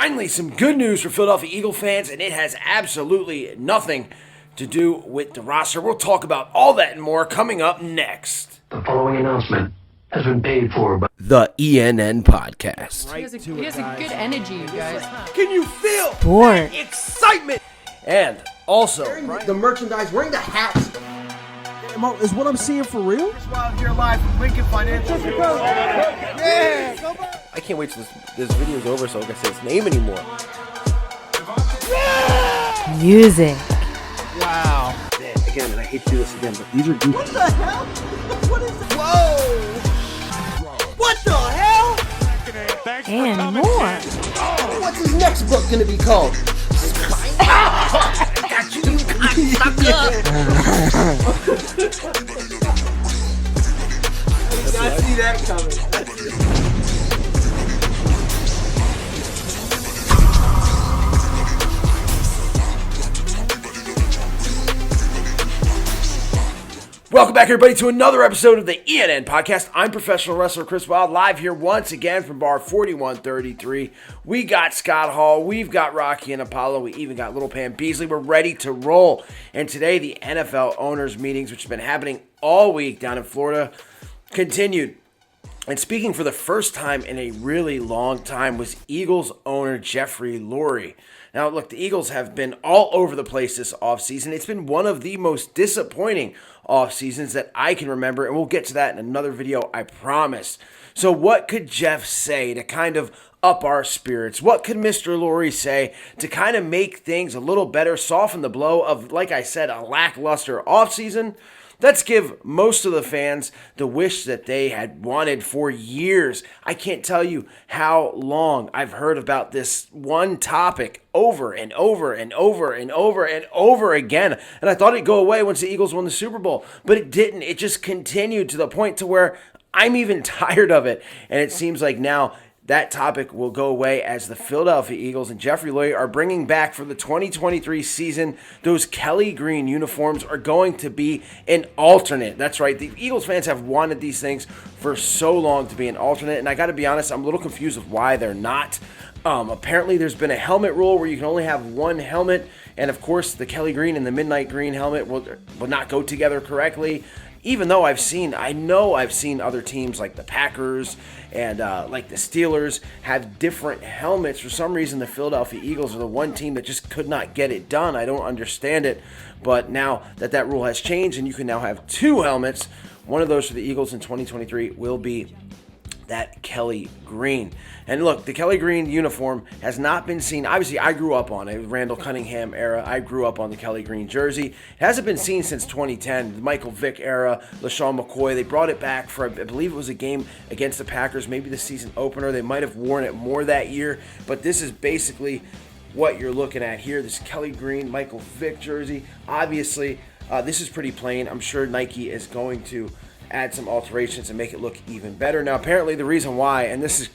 finally, some good news for Philadelphia Eagle fans, and it has absolutely nothing to do with the roster. We'll talk about all that and more coming up next. The following announcement has been paid for by The ENN Podcast. He has a good energy, you guys. Can you feel Sport. the excitement? And also, The merchandise, wearing the hats. Is what I'm seeing for real? Wild here live from Lincoln Financial. I can't wait till this video's over so I can say its name anymore. Music. Wow. Man, again, and I hate to do this again, but these are goofy. What the hell? What is that? Whoa! What the hell? And more. What's his next book gonna be called? Got you, you I see that coming. Welcome back, everybody, to another episode of the ENN Podcast. I'm professional wrestler Chris Wild, live here once again from Bar 4133. We got Scott Hall, we've got Rocky and Apollo, we even got Little Pam Beasley. We're ready to roll. And today, the NFL owners' meetings, which have been happening all week down in Florida, continued. And speaking for the first time in a really long time was Eagles owner Jeffrey Lurie. Now, look, the Eagles have been all over the place this offseason. It's been one of the most disappointing off seasons that I can remember, and we'll get to that in another video, I promise. So what could Jeff say to kind of up our spirits? What could Mr. Lurie say to kind of make things a little better, soften the blow of, like I said, a lackluster offseason? Let's give most of the fans the wish that they had wanted for years. I can't tell you how long I've heard about this one topic over and over and over and over and over again. And I thought it'd go away once the Eagles won the Super Bowl, but it didn't. It just continued to the point to where I'm even tired of it. And it seems like now that topic will go away as the Philadelphia Eagles and Jeffrey Lurie are bringing back for the 2023 season. Those Kelly Green uniforms are going to be an alternate. That's right. The Eagles fans have wanted these things for so long to be an alternate. And I got to be honest, I'm a little confused of why they're not. Apparently, there's been a helmet rule where you can only have one helmet. And of course, the Kelly Green and the Midnight Green helmet will not go together correctly. Even though I know I've seen other teams like the Packers and like the Steelers have different helmets. For some reason, the Philadelphia Eagles are the one team that just could not get it done. I don't understand it. But now that rule has changed and you can now have two helmets, one of those for the Eagles in 2023 will be that Kelly Green. And look, the Kelly Green uniform has not been seen. Obviously, I grew up on it. Randall Cunningham era. I grew up on the Kelly Green jersey. It hasn't been seen since 2010, the Michael Vick era, LaShawn McCoy. They brought it back for, I believe it was a game against the Packers, maybe the season opener. They might have worn it more that year. But this is basically what you're looking at here. This Kelly Green, Michael Vick jersey. Obviously, this is pretty plain. I'm sure Nike is going to add some alterations and make it look even better. Now, apparently the reason why, and this is,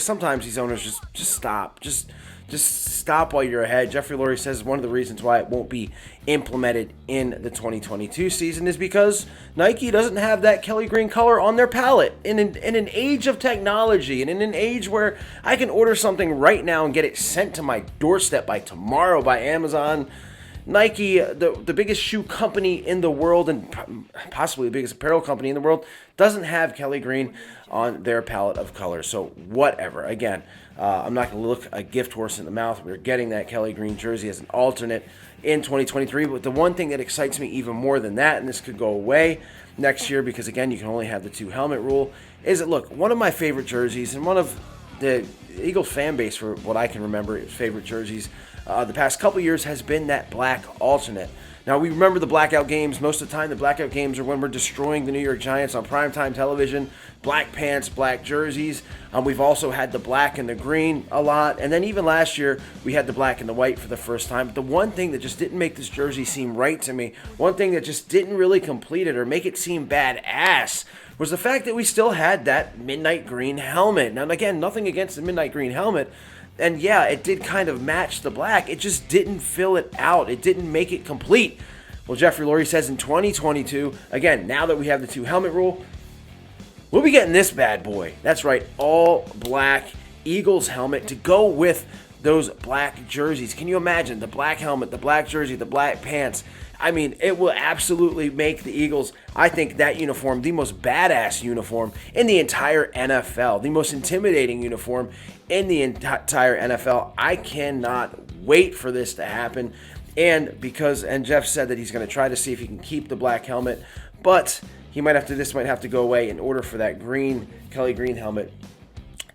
sometimes these owners just stop. Just stop while you're ahead. Jeffrey Lurie says one of the reasons why it won't be implemented in the 2022 season is because Nike doesn't have that Kelly Green color on their palette. In an age of technology and in an age where I can order something right now and get it sent to my doorstep by tomorrow by Amazon, Nike, the biggest shoe company in the world and possibly the biggest apparel company in the world, doesn't have Kelly Green on their palette of colors. So whatever. Again, I'm not going to look a gift horse in the mouth. We're getting that Kelly Green jersey as an alternate in 2023. But the one thing that excites me even more than that, and this could go away next year because, again, you can only have the two helmet rule, is that, look, one of my favorite jerseys and one of the Eagles fan base, for what I can remember, favorite jerseys the past couple years has been that black alternate. Now, we remember the blackout games. Most of the time, the blackout games are when we're destroying the New York Giants on primetime television. Black pants, black jerseys. We've also had the black and the green a lot. And then even last year, we had the black and the white for the first time. But the one thing that just didn't make this jersey seem right to me, one thing that just didn't really complete it or make it seem badass, was the fact that we still had that midnight green helmet. Now, again, nothing against the midnight green helmet. And yeah, it did kind of match the black. It just didn't fill it out. It didn't make it complete. Well, Jeffrey Lurie says in 2022, again, now that we have the two helmet rule, we'll be getting this bad boy. That's right, all black Eagles helmet to go with those black jerseys. Can you imagine the black helmet, the black jersey, the black pants? I mean, it will absolutely make the Eagles, I think, that uniform the most badass uniform in the entire NFL, the most intimidating uniform in the entire NFL. I cannot wait for this to happen. And Jeff said that he's going to try to see if he can keep the black helmet, but this might have to go away in order for that Kelly Green helmet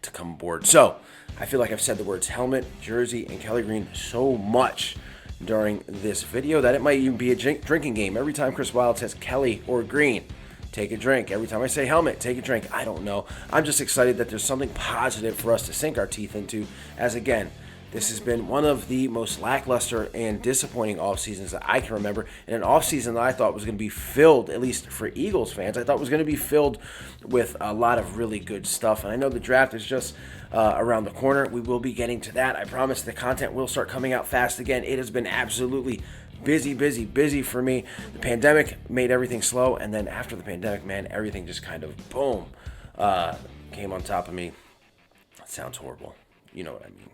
to come aboard. So I feel like I've said the words helmet, jersey, and Kelly Green so much during this video that it might even be a drinking game. Every time Chris Wilde says Kelly or Green, take a drink. Every time I say helmet, take a drink. I don't know. I'm just excited that there's something positive for us to sink our teeth into, as again, this has been one of the most lackluster and disappointing off seasons that I can remember, and an off season that I thought was going to be filled, at least for Eagles fans, I thought was going to be filled with a lot of really good stuff. And I know the draft is just around the corner. We will be getting to that. I promise the content will start coming out fast again. It has been absolutely busy for me. The pandemic made everything slow, and then after the pandemic, man, everything just kind of boom came on top of me. That sounds horrible. You know what I mean.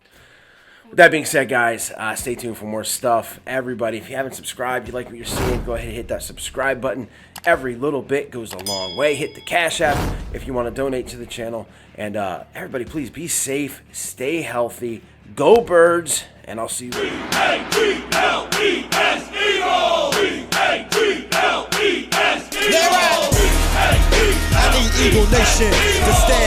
With that being said, guys, stay tuned for more stuff. Everybody, if you haven't subscribed, you like what you're seeing, go ahead and hit that subscribe button. Every little bit goes a long way. Hit the Cash App if you want to donate to the channel. And everybody, please be safe, stay healthy, go Birds, and I'll see you later. E-A-G-L-E-S Eagles! E-A-G-L-E-S Eagles! I need Eagle Nation to stand.